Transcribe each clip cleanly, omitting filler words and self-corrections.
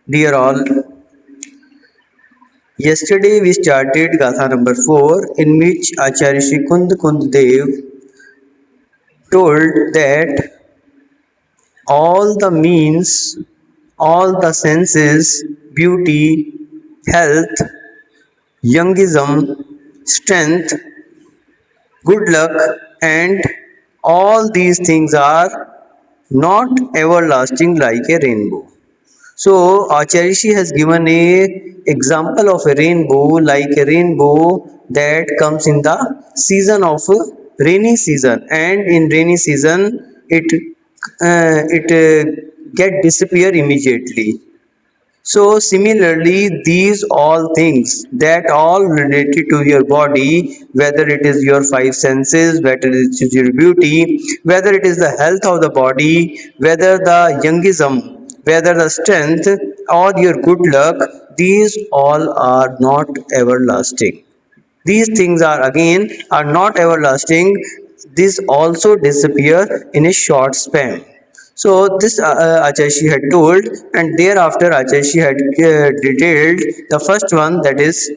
Dear all, yesterday we started Gatha number 4, in which Acharya Shri Kund Dev told that all the means, all the senses, beauty, health, youngism, strength, good luck, and all these things are not everlasting like a rainbow. So Acharya has given a example of a rainbow, like a rainbow that comes in the season of rainy season, and in rainy season it get disappear immediately. So similarly, these all things that all related to your body, whether it is your five senses, whether it is your beauty, whether it is the health of the body, whether the youngism, whether the strength or your good luck, these all are not everlasting. These things are not everlasting. These also disappear in a short span. So this Acharya had told, and thereafter Acharya had detailed the first one, that is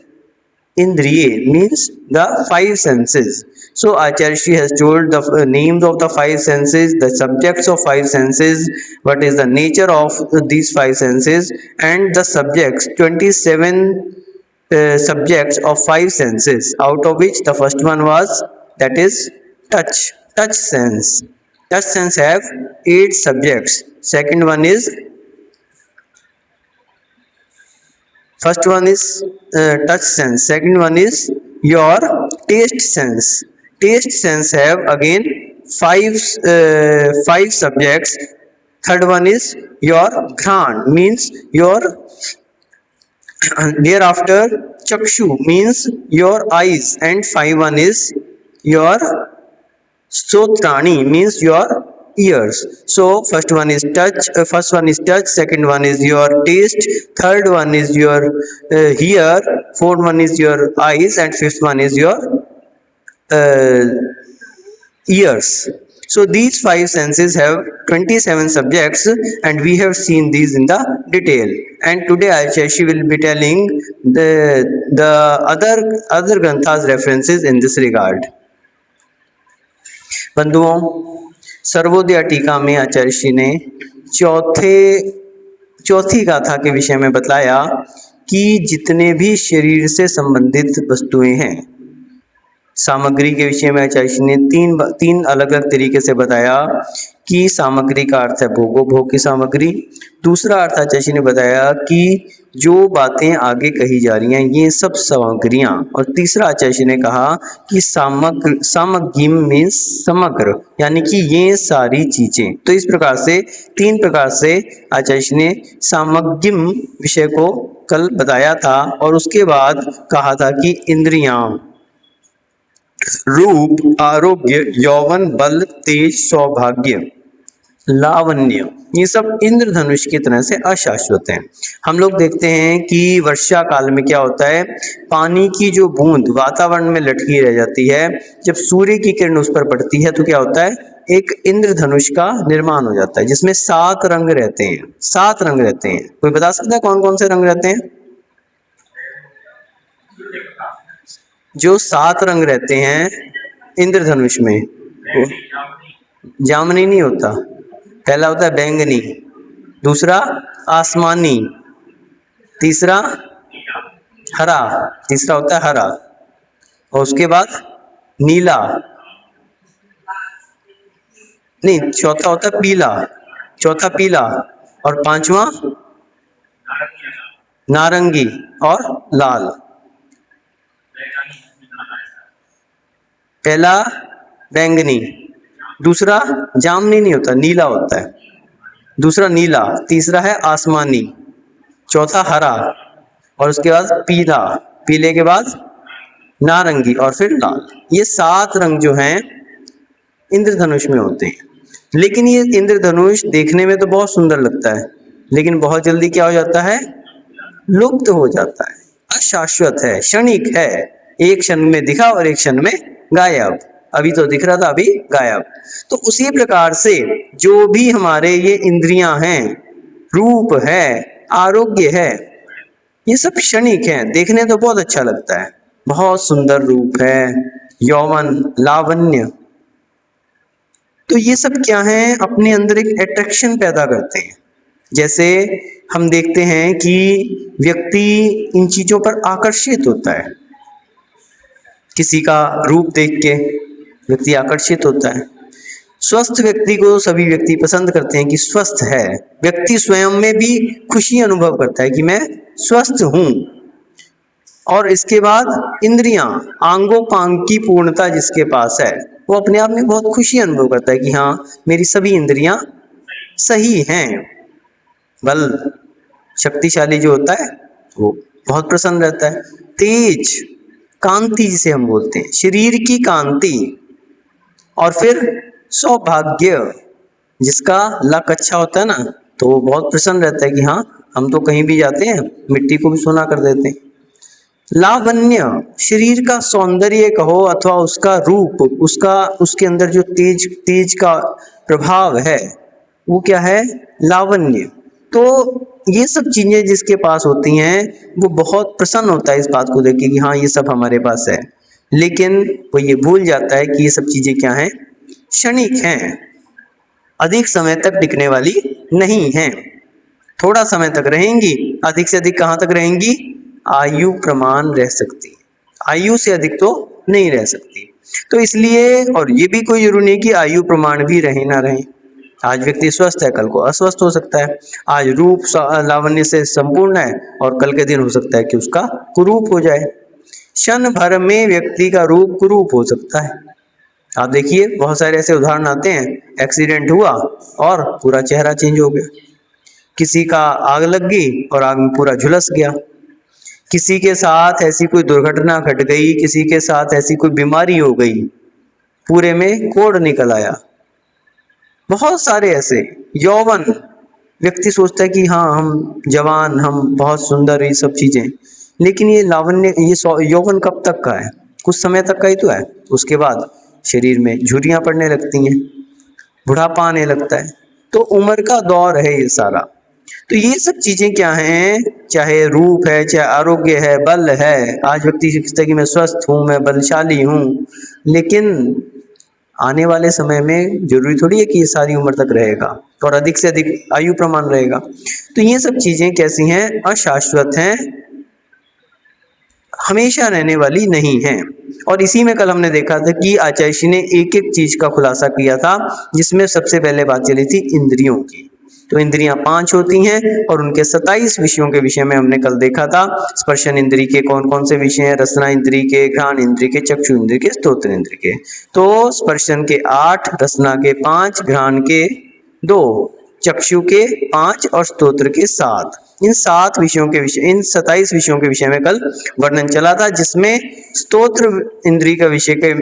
Indriye, means the five senses. So Acharya has told the names of the five senses, the subjects of five senses, what is the nature of these five senses, and the subjects, 27 subjects of five senses, out of which the first one was, that is touch sense. Touch sense have 8 subjects. Second one is, first one is touch sense. Second one is your taste sense. Taste sense have again five subjects. Third one is your ghran, means your, and thereafter chakshu means your eyes, and five one is your sotrani, means your ears. So first one is touch, second one is your taste, third one is your hear, fourth one is your eyes, and fifth one is your uh, ears. So these five senses have 27 subjects, and we have seen these in the detail. And today Aichashi will be telling the other granthas references in this regard. बंधुओं, सर्वोदय टीका में आचार्य श्री ने चौथी गाथा के विषय में बतलाया कि जितने भी शरीर से संबंधित वस्तुएं हैं, सामग्री के विषय में आचार्य ने तीन अलग अलग तरीके से बताया कि सामग्री का अर्थ है भोग की सामग्री। दूसरा अर्थ आचार्य ने बताया कि जो बातें आगे कही जा रही हैं ये सब सामग्रियां। और तीसरा आचार्य ने कहा कि सामग्रिम मीन्स समग्र, यानी कि ये सारी चीजें। तो इस प्रकार से 3 प्रकार से आचार्य ने सामग्रिम विषय को कल बताया था। और उसके बाद कहा था कि इंद्रियां, रूप, आरोग्य, यौवन, बल, तेज, सौभाग्य, लावण्य, ये सब इंद्रधनुष की तरह से अशाश्वत हैं। हम लोग देखते हैं कि वर्षा काल में क्या होता है, पानी की जो बूंद वातावरण में लटकी रह जाती है, जब सूर्य की किरण उस पर पड़ती है तो क्या होता है, एक इंद्रधनुष का निर्माण हो जाता है, जिसमें 7 रंग रहते हैं। 7 रंग रहते हैं। कोई बता सकता है कौन कौन से रंग रहते हैं? जो 7 रंग रहते हैं इंद्रधनुष में, जामुनी नहीं होता। पहला होता है बैंगनी, दूसरा आसमानी, तीसरा हरा, तीसरा होता है हरा, और उसके बाद नीला, नहीं चौथा होता है पीला, चौथा पीला, और पांचवा नारंगी और लाल। पहला बैंगनी, दूसरा जामुनी नहीं होता, नीला होता है, दूसरा नीला, तीसरा है आसमानी, चौथा हरा, और उसके बाद पीला, पीले के बाद नारंगी, और फिर लाल। ये 7 रंग जो हैं इंद्रधनुष में होते हैं। लेकिन ये इंद्रधनुष देखने में तो बहुत सुंदर लगता है, लेकिन बहुत जल्दी क्या हो जाता है, लुप्त हो जाता है, अशाश्वत है, क्षणिक है, एक क्षण में दिखा और एक क्षण में गायब। अभी तो दिख रहा था, अभी गायब। तो उसी प्रकार से जो भी हमारे ये इंद्रियां हैं, रूप है, आरोग्य है, ये सब क्षणिक है। देखने तो बहुत अच्छा लगता है, बहुत सुंदर रूप है, यौवन, लावण्य, तो ये सब क्या है, अपने अंदर एक अट्रैक्शन पैदा करते हैं। जैसे हम देखते हैं कि व्यक्ति इन चीजों पर आकर्षित होता है, किसी का रूप देख के व्यक्ति आकर्षित होता है। स्वस्थ व्यक्ति को सभी व्यक्ति पसंद करते हैं कि स्वस्थ है, व्यक्ति स्वयं में भी खुशी अनुभव करता है कि मैं स्वस्थ हूं। और इसके बाद इंद्रियां, आंगों पांग की पूर्णता जिसके पास है, वो अपने आप में बहुत खुशी अनुभव करता है कि हाँ, मेरी सभी इंद्रियां सही हैं। बल शक्तिशाली जो होता है वो बहुत प्रसन्न रहता है। तेज, कांति जिसे हम बोलते हैं, शरीर की कांति। और फिर सौभाग्य, जिसका लक अच्छा होता है ना, तो वो बहुत प्रसन्न रहता है कि हाँ, हम तो कहीं भी जाते हैं मिट्टी को भी सोना कर देते हैं। लावण्य, शरीर का सौंदर्य कहो अथवा उसका रूप, उसके अंदर जो तेज तेज का प्रभाव है, वो क्या है, लावण्य। तो ये सब चीजें जिसके पास होती हैं वो बहुत प्रसन्न होता है इस बात को देख के कि हाँ, ये सब हमारे पास है। लेकिन वो ये भूल जाता है कि ये सब चीजें क्या हैं, क्षणिक हैं, अधिक समय तक टिकने वाली नहीं हैं। थोड़ा समय तक रहेंगी, अधिक से अधिक कहाँ तक रहेंगी, आयु प्रमाण रह सकती, आयु से अधिक तो नहीं रह सकती। तो इसलिए, और ये भी कोई जरूरी नहीं कि आयु प्रमाण भी रहे ना रहे। आज व्यक्ति स्वस्थ है, कल को अस्वस्थ हो सकता है। आज रूप लावण्य से संपूर्ण है और कल के दिन हो सकता है कि उसका कुरूप हो जाए। क्षण भर में व्यक्ति का रूप कुरूप हो सकता है। आप देखिए, बहुत सारे ऐसे उदाहरण आते हैं, एक्सीडेंट हुआ और पूरा चेहरा चेंज हो गया, किसी का आग लग गई और आग में पूरा झुलस गया, किसी के साथ ऐसी कोई दुर्घटना घट गई, किसी के साथ ऐसी कोई बीमारी हो गई, पूरे में कोढ़ निकल आया। बहुत सारे ऐसे। यौवन, व्यक्ति सोचता है कि हाँ, हम जवान, हम बहुत सुंदर, ये सब चीजें, लेकिन ये लावण्य, ये यौवन कब तक का है, कुछ समय तक का ही तो है। उसके बाद शरीर में झुर्रियां पड़ने लगती हैं, बुढ़ापा आने लगता है। तो उम्र का दौर है ये सारा। तो ये सब चीजें क्या हैं, चाहे रूप है, चाहे आरोग्य है, बल है। आज व्यक्ति सोचता है कि मैं स्वस्थ हूँ, मैं बलशाली हूँ, लेकिन आने वाले समय में जरूरी थोड़ी है कि ये सारी उम्र तक रहेगा और अधिक से अधिक आयु प्रमाण रहेगा। तो ये सब चीजें कैसी हैं, अशाश्वत हैं, हमेशा रहने वाली नहीं है। और इसी में कल हमने देखा था कि आचार्य श्री ने एक एक चीज का खुलासा किया था, जिसमें सबसे पहले बात चली थी इंद्रियों की। तो इंद्रियां 5 होती हैं और उनके 27 विषयों के विषय में हमने कल देखा था। स्पर्शन इंद्रिय के कौन कौन से विषय हैं, रसना इंद्रिय के, घ्राण इंद्रिय के, चक्षु इंद्रिय के, स्तोत्र इंद्रिय के। तो स्पर्शन के 8, रसना के 5, घ्राण के 2, चक्षु के 5 और स्तोत्र के 7। इन 7 विषयों के विषय, इन 27 विषयों के विषय में कल वर्णन चला था, जिसमें स्तोत्र इंद्रिय का विषय के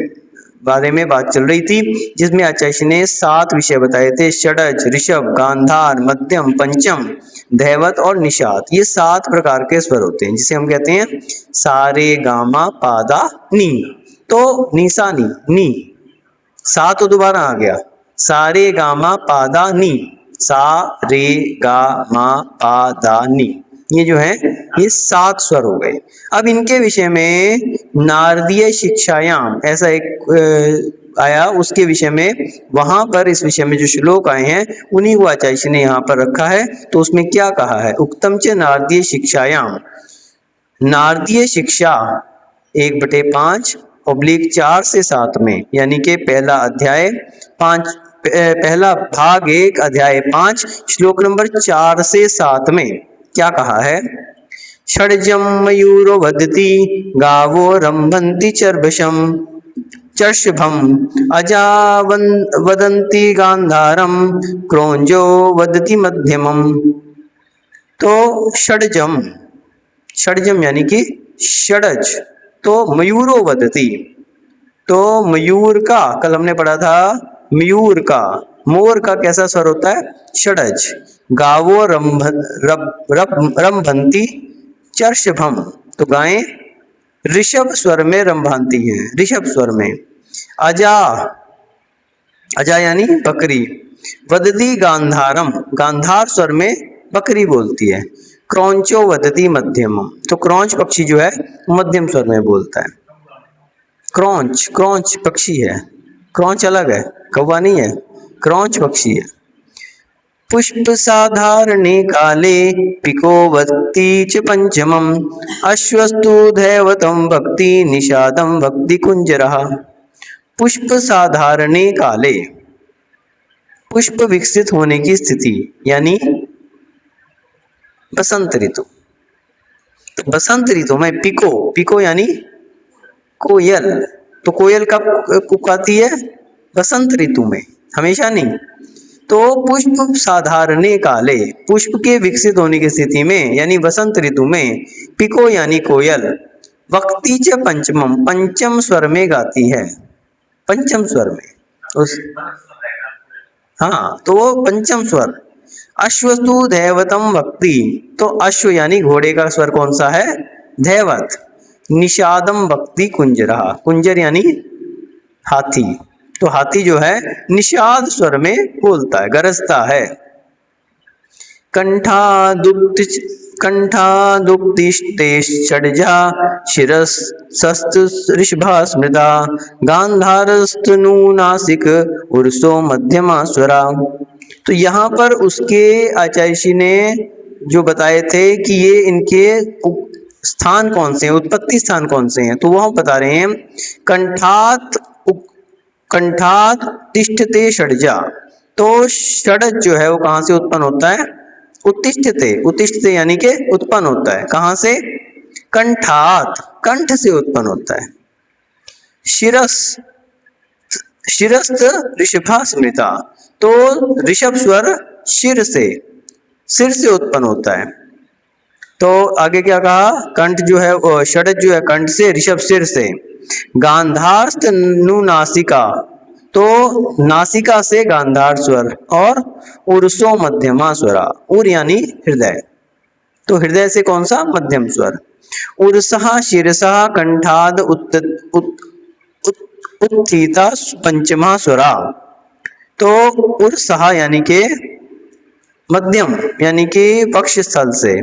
बारे में बात चल रही थी, जिसमें आचार्य ने 7 विषय बताए थे। षडज, ऋषभ, गांधार, मध्यम, पंचम, धैवत और निषाद। ये 7 प्रकार के स्वर होते हैं, जिसे हम कहते हैं सा रे गा मा पा दा नी। तो निशा नी, नी, सा तो दोबारा आ गया, सा रे गा मा पा दा नी, सा रे गा मा पा दा नी। ये जो है, ये 7 स्वर हो गए। अब इनके विषय में नारदीय शिक्षायाम ऐसा एक आया, उसके विषय में, वहां पर इस विषय में जो श्लोक आए हैं उन्हीं को आचार्य ने यहाँ पर रखा है। तो उसमें क्या कहा है, उक्तम च नारदीय शिक्षायाम, नारदीय शिक्षा 1/5/4 से 7 में, यानी कि पहला अध्याय 5, पहला भाग 1 अध्याय 5 श्लोक नंबर 4 से 7 में क्या कहा है, षड्जम मयूरो वदति गावो रंभन्ति चर्बशम चर्षभम अजा वदन्ति गांधारम क्रोंजो वदति मध्यमम। तो षड्जम, षड्जम यानी कि षडज, तो मयूरो वदति, तो मयूर का, कल हमने पढ़ा था मयूर का, मोर का कैसा स्वर होता है, षडज। गावो रंभन्ति चर्षभम, तो गायें ऋषभ स्वर में रंभाती हैं, ऋषभ स्वर में। अजा, अजा यानी बकरी। वदति गांधारम, गांधार स्वर में बकरी बोलती है। क्रौंचो वदति मध्यमम, तो क्रौंच पक्षी जो है मध्यम स्वर में बोलता है। क्रौंच, क्रौंच पक्षी है, क्रौंच अलग है, कौवा नहीं है, क्रौंच पक्षी है। पुष्प साधारणे काले पिको वक्ति च पंचमम, अश्वस्तु दैवतम भक्ति निषादम भक्ति कुंजरः। पुष्प साधारणे काले, पुष्प विकसित होने की स्थिति यानी बसंत ऋतु। तो बसंत ऋतु में पिको, पिको यानी कोयल, तो कोयल कब कुकाती है? बसंत ऋतु में, हमेशा नहीं। तो पुष्प साधारणे काले, पुष्प के विकसित होने की स्थिति में यानी बसंत ऋतु में, पिको यानी कोयल, वक्ति च पंचमम, पंचम स्वर में गाती है, पंचम स्वर में उस, हाँ तो वो पंचम स्वर। अश्वस्तु दैवतम भक्ति, तो अश्व यानी घोड़े का स्वर कौन सा है? दैवत। निषादम भक्ति कुंजरा, कुंजर यानी हाथी, तो हाथी जो है निषाद स्वर में बोलता है, गरजता है। कंठादुक्तिष्टे षड्जा शिरस्तु ऋषभा स्मृता, गांधारस्तनु नासिक उर्सो मध्यमा स्वरा। तो यहाँ पर उसके आचार्य जी ने जो बताए थे कि ये इनके स्थान कौन से हैं, उत्पत्ति स्थान कौन से हैं, तो वह बता रहे हैं कंठात तिष्ठते षड्जा, तो षड्ज जो है वो कहाँ से उत्पन्न होता है? उत्तिष्ठते, उत्तिष्ठते यानी कि उत्पन्न होता है, कहाँ से? कंठात, कंठ से उत्पन्न होता है। शिरस्त ऋषभा स्मृता, तो ऋषभ स्वर शिर से उत्पन्न होता है। तो आगे क्या कहा? कंठ जो है, षड्ज जो है कंठ से, ऋषभ सिर से। गांधार नु नासिका, तो नासिका से गांधार स्वर, और उर्सो मध्यमा स्वरा, उर यानी हृदय, तो हृदय से कौन सा? मध्यम स्वर। उर्सहा शिरसा कंठाद उत्थिता पंचमा स्वरा, तो उर्सहा यानी के मध्यम यानी कि पक्ष स्थल से,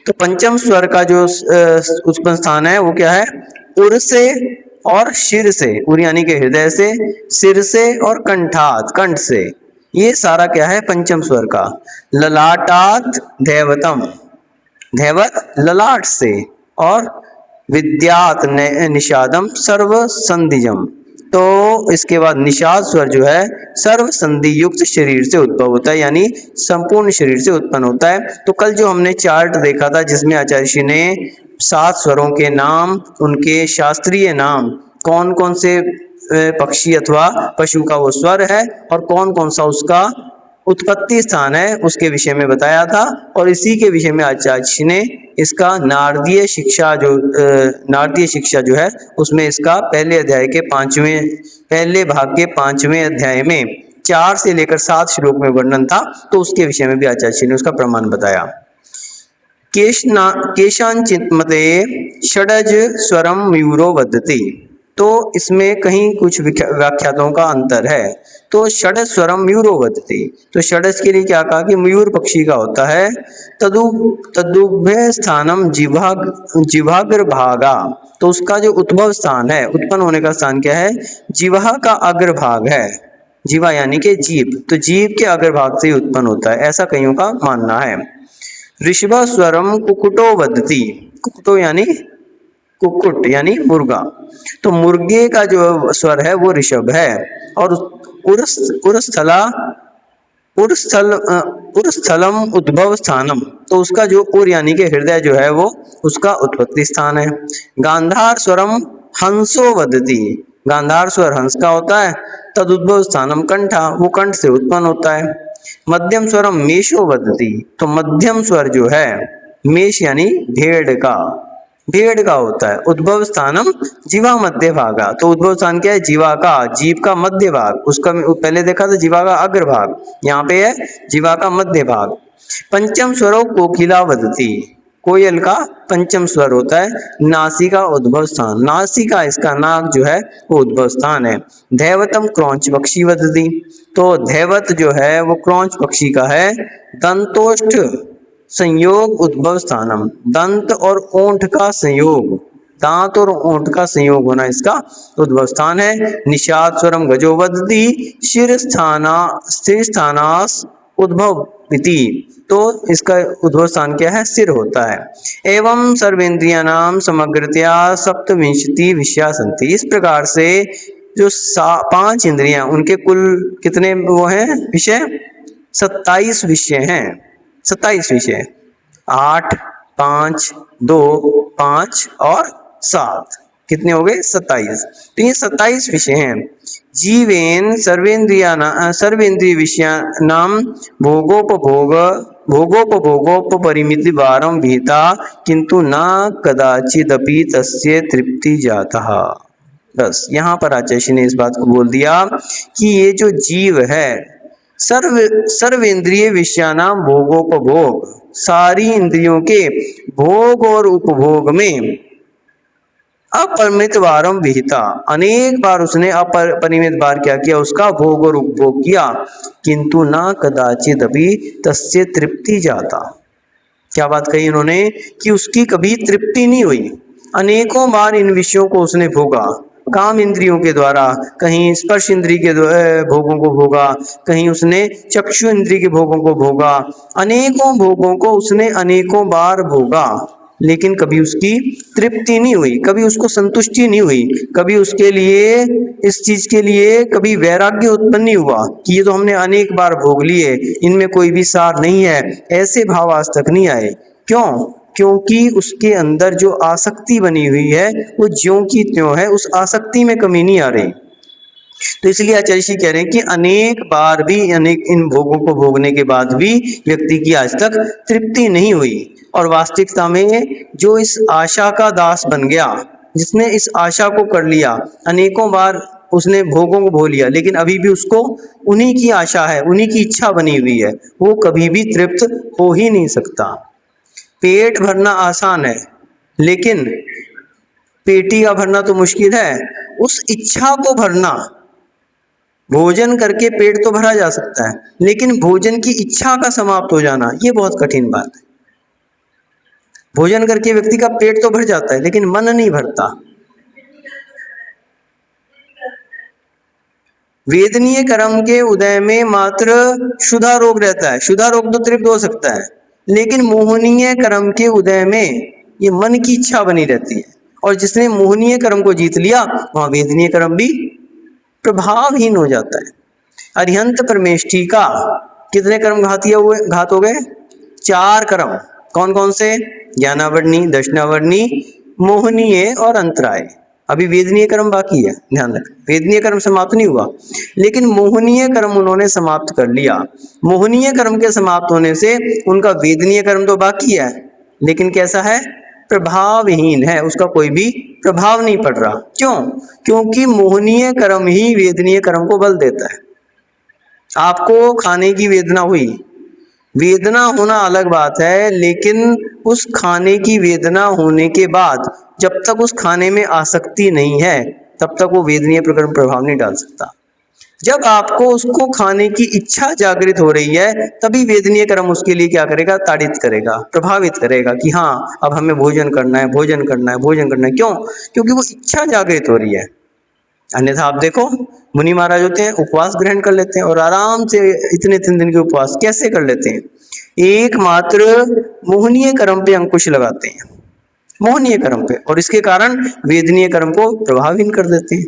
तो पंचम स्वर का जो उत्पन्न स्थान है वो क्या है? उर से और शिर से, उर यानी कि हृदय से, सिर से और कंठात, कंठ से, ये सारा क्या है? पंचम स्वर का। ललाटात दैवतम, दैवत ललाट से, और विद्यात निषादम सर्व संधिजम, तो इसके बाद निषाद स्वर जो है सर्व संधि युक्त शरीर से उद्भव होता है, यानी संपूर्ण शरीर से उत्पन्न होता है। तो कल जो हमने चार्ट देखा था जिसमें आचार्य जी ने 7 स्वरों के नाम, उनके शास्त्रीय नाम, कौन कौन से पक्षी अथवा पशु का वो स्वर है और कौन कौन सा उसका उत्पत्ति स्थान है, उसके विषय में बताया था। और इसी के विषय में आचार्य जी ने इसका नारदीय शिक्षा जो है उसमें इसका पहले अध्याय के पहले भाग के 5वें अध्याय में 4 से लेकर 7 श्लोक में वर्णन था, तो उसके विषय में भी आचार्य जी ने उसका प्रमाण बताया। केशांचित मते षडज स्वरम मयूरो वदति, तो इसमें कहीं कुछ व्याख्यातों का अंतर है। तो षडज स्वरम मयूरो वदति, तो षडज के लिए क्या कहा कि मयूर पक्षी का होता है। तदुभय स्थानम जिह्वाग्र भागा, तो उसका जो उद्भव स्थान है, उत्पन्न होने का स्थान क्या है? जिह्वा का अग्रभाग है, जिह्वा यानी कि जीभ, तो जीभ के अग्रभाग से ही उत्पन्न होता है, ऐसा कईयों का मानना है। ऋषभ स्वरम कुकुटो वदति, कुकुटो यानी कुक्कुट यानी मुर्गा, तो मुर्गे का जो स्वर है वो ऋषभ है। और उरस्थलम उद्भव स्थानम, तो उसका जो उर यानी कि हृदय जो है वो उसका उत्पत्ति स्थान है। गांधार स्वरम हंसो वदति, गांधार स्वर हंस का होता है। तद उद्भव स्थानम कंठा, वो कंठ से उत्पन्न होता है। मध्यम स्वरम मेषो वदति, तो मध्यम स्वर जो है मेष यानी भेड़ का होता है। उद्भव स्थानम जीवा मध्य भागा, तो उद्भव स्थान क्या है? जीवा का, जीव का मध्य भाग, उसका पहले देखा था जीवा का अग्रभाग, यहाँ पे है जीवा का मध्य भाग। पंचम स्वरो कोकिला वदति, कोयल का पंचम स्वर होता है। नासिका उद्भव स्थान, नासिका इसका नाक जो है वो उद्भव स्थान है। दैवतम क्रौंच पक्षी वदति, तो दैवत जो है वो क्रौंच पक्षी का है। दंतोष्ठ संयोग उद्भव स्थानम, दंत और ओंठ का संयोग, दांत और ओंठ का संयोग होना इसका उद्भव स्थान है। निषाद स्वरम गजो वदति स्थिर स्थानास उद्भव इति, तो इसका उद्भव स्थान क्या है, सिर होता है। एवं सर्वेन्द्रियाणाम समग्रतया सप्तविंशति विषया सन्ति, इस प्रकार से जो 5 इंद्रियां उनके कुल कितने वो हैं विषय, 27 विषय हैं, 27 विषय, 8, 5, 2, 5 और 7, कितने हो गए 27। तो ये 27 विषय हैं। जीवेन सर्वेन्द्रिय विषया नाम भोगोपरिमिति वारम विहिता किंतु न कदाचिदपि तस्य तृप्ति जातः। बस यहाँ पर आचार्य ने इस बात को बोल दिया कि ये जो जीव है सर्वेंद्रिय विषयानाम भोगोपभोग, सारी इंद्रियों के भोग और उपभोग में अपरिमित वारम विहिता, अनेक बार उसने अपरिमित बार क्या किया, उसका भोग और उपभोग किया, किंतु ना कदाचित अभी तस्य तृप्ति जाता। क्या बात कही इन्होंने कि उसकी कभी तृप्ति नहीं हुई, अनेकों बार इन विषयों को उसने भोगा, काम इंद्रियों के द्वारा, कहीं स्पर्श इंद्रिय के भोगों को भोगा, कहीं उसने चक्षु इंद्रिय के भोगों को भोगा, अनेकों भोगों को उसने अनेकों बार भोगा, लेकिन कभी उसकी तृप्ति नहीं हुई, कभी उसको संतुष्टि नहीं हुई, कभी उसके लिए इस चीज के लिए कभी वैराग्य उत्पन्न नहीं हुआ कि ये तो हमने अनेक बार भोग लिए, इनमें कोई भी सार नहीं है, ऐसे भाव आज तक नहीं आए। क्यों? क्योंकि उसके अंदर जो आसक्ति बनी हुई है वो ज्यों की त्यों है, उस आसक्ति में कमी नहीं आ रही। तो इसलिए आचार्य जी कह रहे हैं कि अनेक बार भी अनेक इन भोगों को भोगने के बाद भी व्यक्ति की आज तक तृप्ति नहीं हुई, और वास्तविकता में जो इस आशा का दास बन गया, जिसने इस आशा को कर लिया, अनेकों बार उसने भोगों को भोग लिया, लेकिन अभी भी उसको उन्हीं की आशा है, उन्हीं की इच्छा बनी हुई है, वो कभी भी तृप्त हो ही नहीं सकता। पेट भरना आसान है, लेकिन पेटी का भरना तो मुश्किल है। उस इच्छा को भरना, भोजन करके पेट तो भरा जा सकता है, लेकिन भोजन की इच्छा का समाप्त हो जाना ये बहुत कठिन बात है। भोजन करके व्यक्ति का पेट तो भर जाता है, लेकिन मन नहीं भरता। वेदनीय कर्म के उदय में मात्र क्षुधा रोग रहता है, क्षुधा रोग तो तृप्त हो सकता है, लेकिन मोहनीय कर्म के उदय में ये मन की इच्छा बनी रहती है, और जिसने मोहनीय कर्म को जीत लिया वहां वेदनीय कर्म भी प्रभावहीन हो जाता है। अरिहंत परमेष्ठी का कितने कर्म घात हो गए? 4 कर्म। कौन कौन से? ज्ञानावर्णी, दर्शनावर्णी, मोहनीय और अंतराय। अभी वेदनीय कर्म बाकी है, ध्यान रखें, वेदनीय कर्म समाप्त नहीं हुआ, लेकिन मोहनीय कर्म उन्होंने समाप्त कर लिया। मोहनीय कर्म के समाप्त होने से उनका वेदनीय कर्म तो बाकी है, लेकिन कैसा है? प्रभावहीन है, उसका कोई भी प्रभाव नहीं पड़ रहा। क्यों? क्योंकि मोहनीय कर्म ही वेदनीय कर्म को बल देता है। आपको खाने की वेदना हुई, वेदना होना अलग बात है, लेकिन उस खाने की वेदना होने के बाद जब तक उस खाने में आसक्ति नहीं है तब तक वो वेदनीय प्रकरण प्रभाव नहीं डाल सकता। जब आपको उसको खाने की इच्छा जागृत हो रही है तभी वेदनीय कर्म उसके लिए क्या करेगा? ताड़ित करेगा, प्रभावित करेगा कि हाँ अब हमें भोजन करना है, भोजन करना है, भोजन करना है। क्यों? क्योंकि वो इच्छा जागृत हो रही है। अन्यथा आप देखो मुनि महाराज होते हैं, उपवास ग्रहण कर लेते हैं और आराम से इतने 3 दिन के उपवास कैसे कर लेते हैं? एकमात्र मोहनीय कर्म पे अंकुश लगाते हैं, मोहनीय कर्म पे, और इसके कारण वेदनीय कर्म को प्रभावहीन कर देते हैं।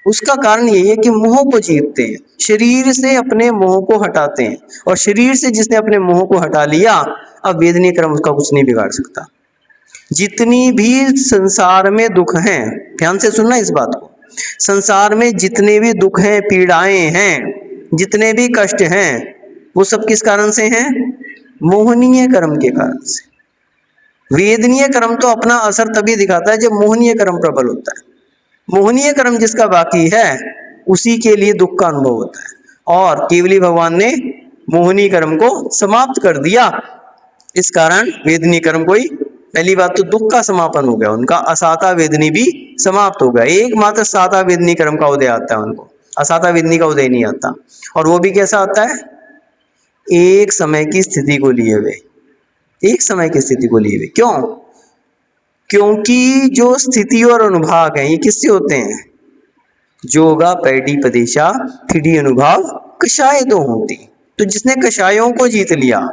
उसका कारण यही है कि मोह को जीतते हैं, शरीर से अपने मोह को हटाते हैं, और शरीर से जिसने अपने मोह को हटा लिया अब वेदनीय कर्म उसका कुछ नहीं बिगाड़ सकता। जितनी भी संसार में दुख हैं, ध्यान से सुनना इस बात को, संसार में जितने भी दुख हैं, पीड़ाएं हैं, जितने भी कष्ट हैं, वो सब किस कारण से हैं? मोहनीय कर्म के कारण से। वेदनीय कर्म तो अपना असर तभी दिखाता है जब मोहनीय कर्म प्रबल होता है। मोहनीय कर्म जिसका बाकी है उसी के लिए दुख का अनुभव होता है, और केवली भगवान ने मोहनीय कर्म को समाप्त कर दिया, इस कारण वेदनीय कर्म कोई, पहली बात तो दुख का समापन हो गया, उनका असाता वेदनी भी समाप्त हो गया। एकमात्र साता वेदनी कर्म का उदय आता है उनको, असाता वेदनी का उदय नहीं आता। और वो भी कैसा आता है? एक समय की स्थिति को लिए हुए, एक समय की स्थिति को लिए हुए। क्यों? क्योंकि जो स्थिति और अनुभाग है ये किससे होते हैं? जोगा पैडी पदेशा थिडी अनुभाव कषाय दो होती। तो जिसने कषायों को जीत लिया,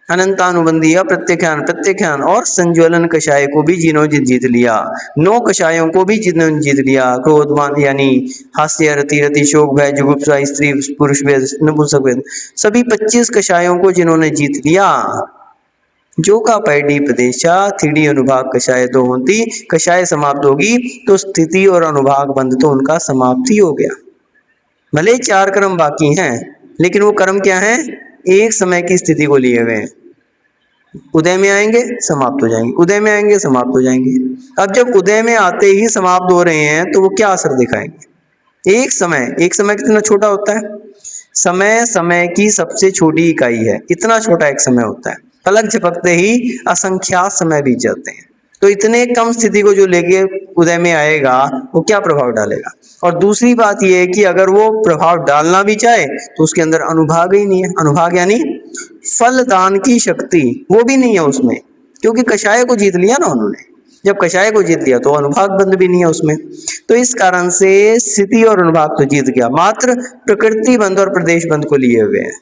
अनंतानुबंधी प्रत्याख्यान प्रत्याख्यान और संज्वलन कषाय को भी जिन्होंने जीत लिया, 9 कषायों को भी जिन्होंने जीत लिया, क्रोधमान यानी हास्य, रति रति, शोक, भय, जुगुप्सा, स्त्री पुरुष भेद, नपुंसक भेद, सभी 25 कषायों को जिन्होंने जीत लिया, जो का पैडी प्रदेशा थिडी अनुभाग कषाय दो होती, कषाय समाप्त होगी तो स्थिति और अनुभाग बंध तो उनका समाप्त ही हो गया। भले 4 कर्म बाकी हैं लेकिन वो कर्म क्या है? एक समय की स्थिति को लिए हुए हैं। उदय में आएंगे समाप्त हो जाएंगे, उदय में आएंगे समाप्त हो जाएंगे। अब जब उदय में आते ही समाप्त हो रहे हैं तो वो क्या असर दिखाएंगे? एक समय कितना छोटा होता है? समय समय की सबसे छोटी इकाई है, इतना छोटा एक समय होता है, पलक झपकते ही असंख्यात समय बीत जाते हैं। तो इतने कम स्थिति को जो लेके उदय में आएगा वो क्या प्रभाव डालेगा? और दूसरी बात यह है कि अगर वो प्रभाव डालना भी चाहे तो उसके अंदर अनुभाग ही नहीं है। अनुभाग यानी फल दान की शक्ति, वो भी नहीं है उसमें, क्योंकि कषाय को जीत लिया ना उन्होंने। जब कषाय को जीत लिया तो अनुभाग बंध भी नहीं है उसमें। तो इस कारण से स्थिति और अनुभाग तो जीत गया, मात्र प्रकृति बंध और प्रदेश बंध को लिए हुए हैं।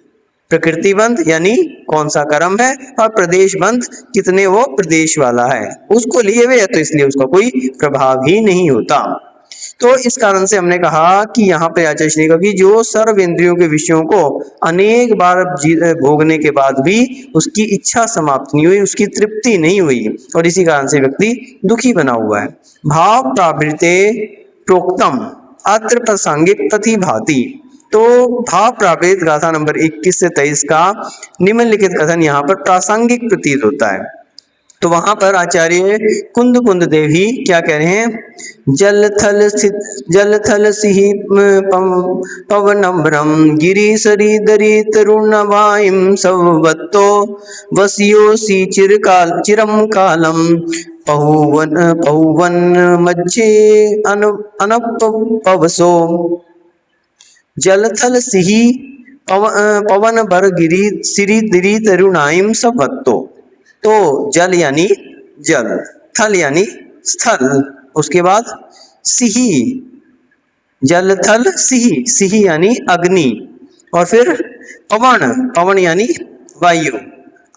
प्रकृति बंध यानी कौन सा कर्म है, और प्रदेश बंध कितने वो प्रदेश वाला है उसको लिए हुए है, तो इसलिए उसका कोई प्रभाव ही नहीं होता। तो इस कारण से हमने कहा कि यहाँ पे आचार्य श्री का कि जो सर्व इंद्रियों के विषयों को अनेक बार भोगने के बाद भी उसकी इच्छा समाप्त नहीं हुई, उसकी तृप्ति नहीं हुई, और इसी कारण से व्यक्ति दुखी बना हुआ है। भाव प्रावृत्ते प्रोक्तम अत्र प्रासंगिक प्रतिभाति। तो भाव प्रावृत्त गाथा नंबर 21 से 23 का निम्नलिखित कथन यहाँ पर प्रासंगिक प्रतीत होता है। तो वहां पर आचार्य कुंद देवी क्या कह रहे हैं? जल थल सिहि पवनम्रम गिरी सरी दरी तरुण वायम सवत्तो वस्योसी चिरम कालम पहुवन मज्जे अनपवसो। जलथल सिहि पवन बर गिरी सिरी दिरी तरुणाइम सवत्तो। तो जल यानी जल, थल यानी स्थल, उसके बाद सिही, जल थल सिही, सिही यानी अग्नि, और फिर पवन, पवन यानी वायु,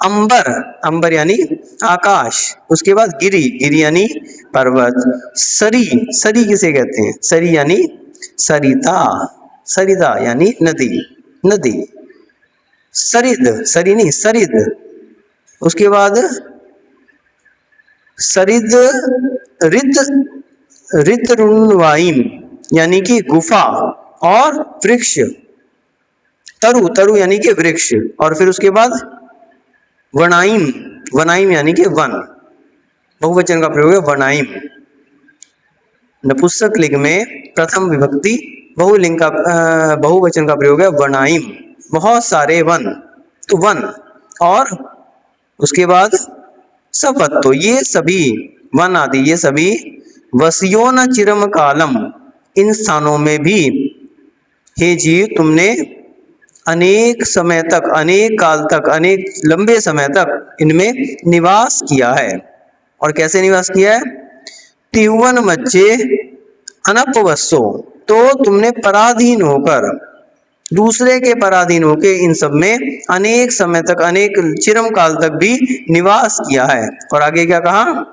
अंबर, अंबर यानी आकाश, उसके बाद गिरी, गिरी यानी पर्वत, सरी, सरी किसे कहते हैं? सरी यानी सरिता, सरिता यानी नदी, नदी, सरिद, सरी नहीं सरिद, उसके बाद सरिद रित रितरुणवाइम यानी कि गुफा, और वृक्ष, तरु, तरु यानी कि वृक्ष, और फिर उसके बाद वनाइम, वनाइम यानी कि वन, बहुवचन का प्रयोग है वनाइम। नपुंसक लिंग में प्रथम विभक्ति बहुलिंग का बहुवचन का प्रयोग है वनाइम, बहुत सारे वन, तो वन, और उसके बाद सवत्तो, ये सभी वन आदि ये सभी वसियो न चिरम कालम, इन स्थानों में भी हे जीव तुमने अनेक समय तक, अनेक काल तक, अनेक लंबे समय तक इनमें निवास किया है। और कैसे निवास किया है? तिहुवन मज्जे अनपवस्सो, तो तुमने पराधीन होकर, दूसरे के पराधीन होकर इन सब में अनेक समय तक, अनेक चिरम काल तक भी निवास किया है। और आगे क्या कहा?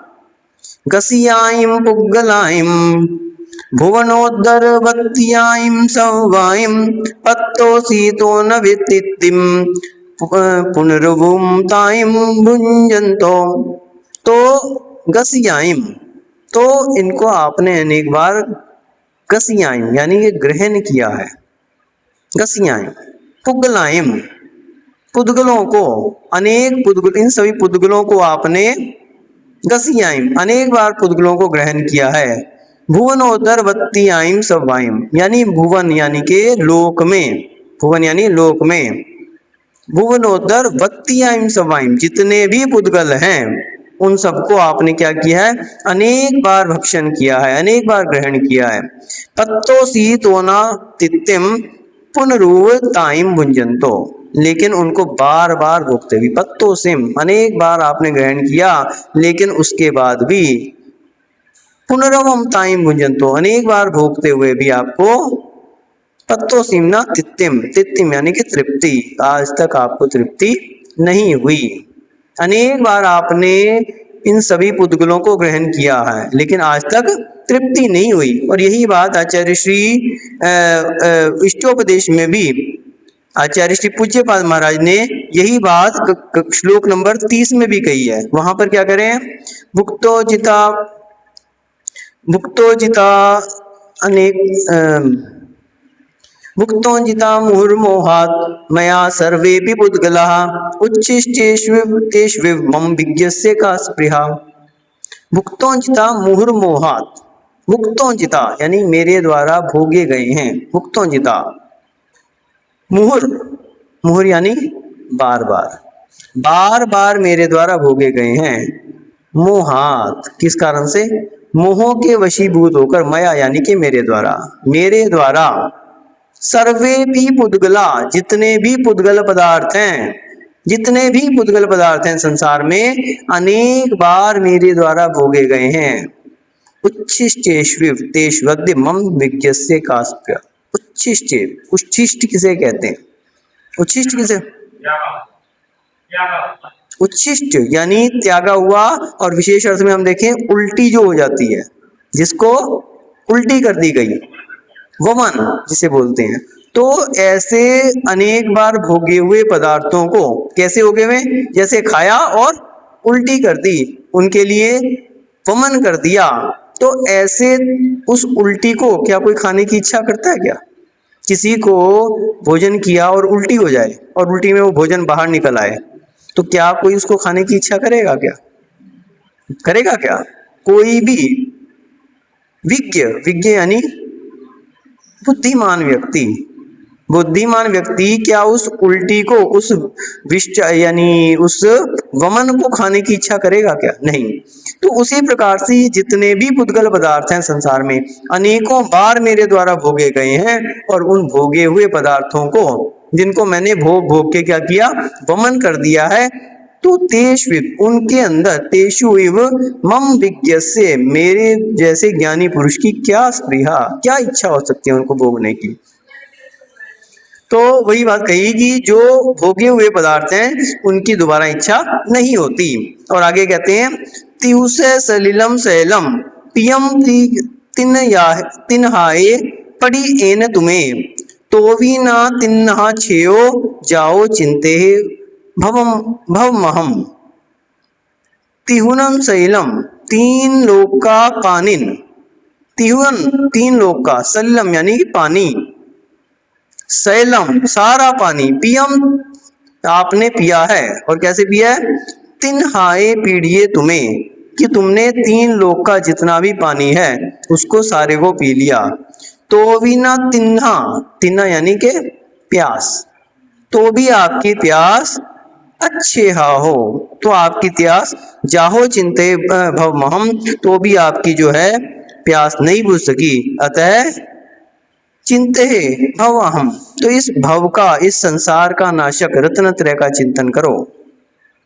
गसियाइम पुग्गलाइम भुवनोदरवत्याइम सवाइम पत्तोसीतो न वित्तिम पुनर्वुम ताइम भुंजंतो। तो गसियाइम, तो इनको आपने अनेक बार गसियाइम यानी कि ग्रहण किया है, गसियाइम, पुगलाइम, पुद्गलों को, अनेक पुद्गल, इन सभी पुद्गलों को आपने गसियाइम अनेक बार पुद्गलों को ग्रहण किया है। भुवनोदर वत्तियाइम सवाइम यानी भुवन यानी के लोक में, भुवन यानी लोक में, भुवनोदर वत्तियाइम सवाइम, जितने भी पुद्गल हैं उन सबको आपने क्या किया है? अनेक बार भक्षण किया है, अनेक बार ग्रहण किया है। पत्तो सी तोना तित्तिम पुनरुव ताइम भुंजंतो, लेकिन उनको बार बार भोगते भी, पत्तो सिम अनेक बार आपने ग्रहण किया लेकिन उसके बाद भी, पुनरवम ताइम भुंजंतो अनेक बार भोगते हुए भी आपको, पत्तो सिमना तित्तिम, तित्तिम यानी कि तृप्ति, आज तक आपको तृप्ति नहीं हुई। अनेक बार आपने इन सभी पुद्गलों को ग्रहण किया है लेकिन आज तक तृप्ति नहीं हुई। और यही बात आचार्य श्री इष्टोपदेश में भी आचार्य श्री पूज्यपाद महाराज ने यही बात श्लोक नंबर 30 में भी कही है। वहां पर क्या करें, भुक्तोजिता अनेक भुक्तोजिता मुहुर्मोहात् मया सर्वेपि पुद्गलाः उच्छिष्टेष्व मम विज्ञस्य का स्पृहा। भुक्तोजिता मुहुर्मोहात्, भुक्तोजिता यानी मेरे द्वारा भोगे गए हैं, भुक्तोजिता, मुहुर, मुहुर यानी बार बार, बार बार मेरे द्वारा भोगे गए हैं। मोहात किस कारण से, मोहों के वशीभूत होकर, मया यानी कि मेरे द्वारा, सर्वे भी पुद्गला जितने भी पुद्गल पदार्थ हैं, जितने भी पुद्गल पदार्थ हैं संसार में, अनेक बार मेरे द्वारा भोगे गए हैं। उच्छिष्टेष्वद्य मम विज्ञस्य कास्प्य, उच्छिष्ट, उच्छिष्ट किसे कहते हैं, उच्छिष्ट किसे, उच्छिष्ट यानी त्यागा हुआ, और विशेष अर्थ में हम देखें उल्टी जो हो जाती है, जिसको उल्टी कर दी गई, वमन जिसे बोलते हैं। तो ऐसे अनेक बार भोगे हुए पदार्थों को, कैसे भोगे हुए, जैसे खाया और उल्टी कर दी, उनके लिए वमन कर दिया। तो ऐसे उस उल्टी को क्या कोई खाने की इच्छा करता है क्या? किसी को भोजन किया और उल्टी हो जाए और उल्टी में वो भोजन बाहर निकल आए, तो क्या कोई उसको खाने की इच्छा करेगा क्या? करेगा क्या? कोई भी विज्ञ, विज्ञ यानी बुद्धिमान व्यक्ति, बुद्धिमान व्यक्ति क्या उस उल्टी को, उस विष्ट यानी उस वमन को खाने की इच्छा करेगा क्या? नहीं। तो उसी प्रकार से जितने भी पुद्गल पदार्थ हैं संसार में, अनेकों बार मेरे द्वारा भोगे गए हैं, और उन भोगे हुए पदार्थों को, जिनको मैंने भोग के क्या किया, वमन कर दिया है, तो तेषु उनके अंदर, तेषु इव मम विज्ञस्य मेरे जैसे ज्ञानी पुरुष की क्या स्पृहा, क्या इच्छा हो सकती है उनको भोगने की। तो वही बात कही कि जो भोगे हुए पदार्थ हैं उनकी दोबारा इच्छा नहीं होती। और आगे कहते हैं, तिहुसे सलिलम सैलम पियम तिन्हाए पड़ी एन तुम्हें, तो भी ना तिन्हा छेयो जाओ चिंते भवमहम। तिहुनम शैलम तीन लोक का पानिन, तिहुन तीन लोक का, सलिलम यानी कि पानी, शैलम सारा पानी, पियम आपने पिया है, और कैसे पिया है, तिन्हाए पीड़िए तुम्हें, कि तुमने तीन लोक का जितना भी पानी है उसको सारे को पी लिया। तो भी ना तिन्हा, तिन्हा यानी के प्यास, तो भी आपकी प्यास अच्छे हा हो, तो आपकी प्यास जाहो चिंते भवमहम, तो भी आपकी जो है प्यास नहीं बुझ सकी, अतः चिंते भवहम, तो इस भव का, इस संसार का नाशक रत्नत्रय का चिंतन करो।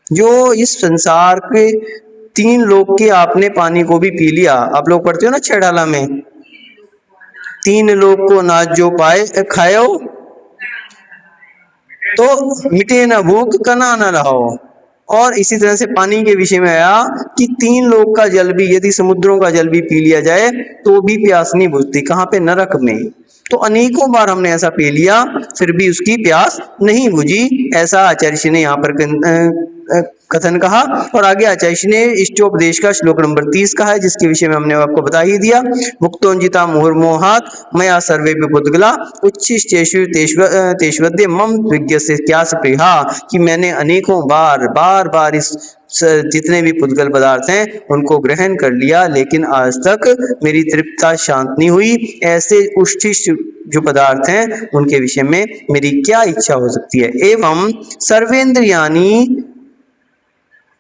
जो इस संसार के तीन लोक के आपने पानी को भी पी लिया, आप लोग पढ़ते हो ना छेड़ाला में, तीन लोक को नाच जो पाए खायो, तो मिटे न भूख कना न रहो। और इसी तरह से पानी के विषय में आया कि तीन लोक का जल भी, यदि समुद्रों का जल भी पी लिया जाए तो भी प्यास नहीं बुझती, कहाँ पे, नरक में। तो अनेकों बार हमने ऐसा पी लिया फिर भी उसकी प्यास नहीं बुझी, ऐसा आचार्य जी ने यहाँ पर कथन कहा। और आगे आचार्य जी ने इष्टोपदेश का श्लोक नंबर 30 कहा है, जिसके विषय में हमने आपको बता ही दिया। मुक्तोंजिता मुहुर्मोहात् मया सर्वे पुद्गला उच्छिष्टेष्वद्य मम विज्ञस्य क्या स्पृहा, कि मैंने अनेकों बार बार इस जितने भी पुद्गल पदार्थ हैं उनको ग्रहण कर लिया, लेकिन आज तक मेरी तृप्तता शांत नहीं हुई। ऐसे उच्छिष्ट जो पदार्थ हैं उनके विषय में मेरी क्या इच्छा हो सकती है। एवं सर्वेन्द्रियाणि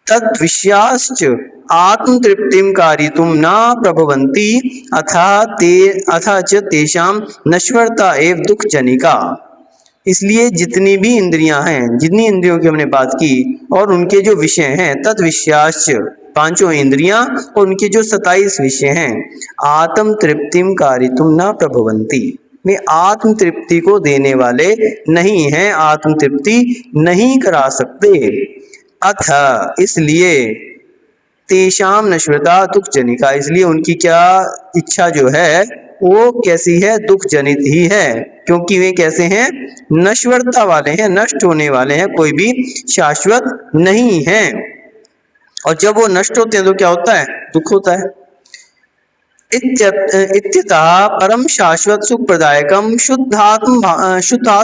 तद्विषयाश्च आत्म तृप्तिम कारितुम न प्रभवन्ति अथा च तेषां नश्वरता एव दुख जनिका। इसलिए जितनी भी इंद्रियां हैं, जितनी इंद्रियों की हमने बात की और उनके जो विषय हैं, तत्विषयाश्च, पांचों इंद्रियां और उनके जो 27 विषय हैं, आत्म तृप्तिम कारितुम न प्रभवंती, वे आत्म तृप्ति को देने वाले नहीं हैं, आत्म तृप्ति नहीं करा सकते। अथ इसलिए तेषाम नश्वरता दुख जनिका, इसलिए उनकी क्या इच्छा जो है वो कैसी है, दुख जनित ही है, क्योंकि वे कैसे हैं, नश्वरता वाले हैं, नष्ट होने वाले हैं, कोई भी शाश्वत नहीं है। और जब वो नष्ट होते हैं तो क्या होता है, दुख होता है। इत्यतः परम शाश्वत सुख प्रदायकम शुद्धात्मेव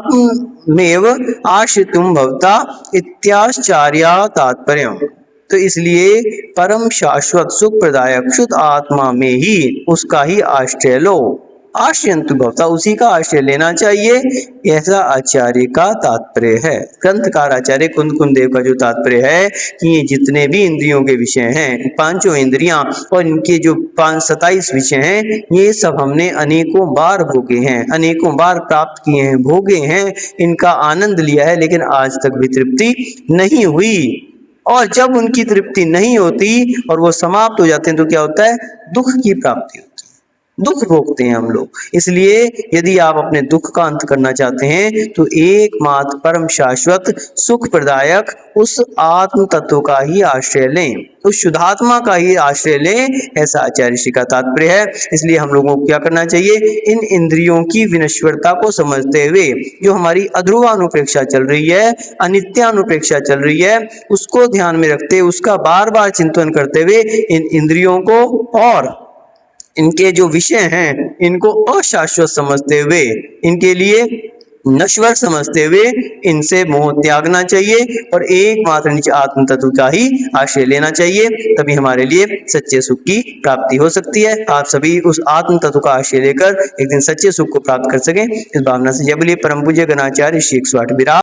आश्रितुम भवता इत्याश्चर्या तात्पर्य। तो इसलिए परम शाश्वत सुख प्रदायक शुद्ध आत्मा में ही उसका ही आश्रय लो, आश्रयंतु भवता, उसी का आश्रय लेना चाहिए, ऐसा आचार्य का तात्पर्य है। ग्रंथकार आचार्य कुंद देव का जो तात्पर्य है कि ये जितने भी इंद्रियों के विषय हैं, पांचों इंद्रियां और इनके जो 27 विषय हैं, ये सब हमने अनेकों बार भोगे हैं, अनेकों बार प्राप्त किए हैं, भोगे हैं, इनका आनंद लिया है, लेकिन आज तक भी तृप्ति नहीं हुई। और जब उनकी तृप्ति नहीं होती और वो समाप्त हो जाते हैं तो क्या होता है, दुख की प्राप्ति होती है, दुख भोगते हैं हम लोग। इसलिए यदि आप अपने दुख का अंत करना चाहते हैं तो एकमात्र परम शाश्वत सुख प्रदायक उस आत्म तत्व का ही आश्रय लें, उस शुद्धात्मा का ही आश्रय लें, ऐसा आचार्य श्री का तात्पर्य है। इसलिए हम लोगों को क्या करना चाहिए, इन इंद्रियों की विनश्वरता को समझते हुए, जो हमारी अध्रुवानुप्रेक्षा चल रही है, अनित्यानुप्रेक्षा चल रही है, उसको ध्यान में रखते, उसका बार बार चिंतन करते हुए इन इंद्रियों को और इनके जो विषय हैं इनको अशाश्वत समझते हुए, इनके लिए नश्वर समझते हुए इनसे मोह त्यागना चाहिए और एकमात्र निज आत्म तत्व का ही आश्रय लेना चाहिए, तभी हमारे लिए सच्चे सुख की प्राप्ति हो सकती है। आप सभी उस आत्म तत्व का आश्रय लेकर एक दिन सच्चे सुख को प्राप्त कर सकें, इस भावना से जय बोलिए परम पूज्य गणाचार्य श्री 108 विराट।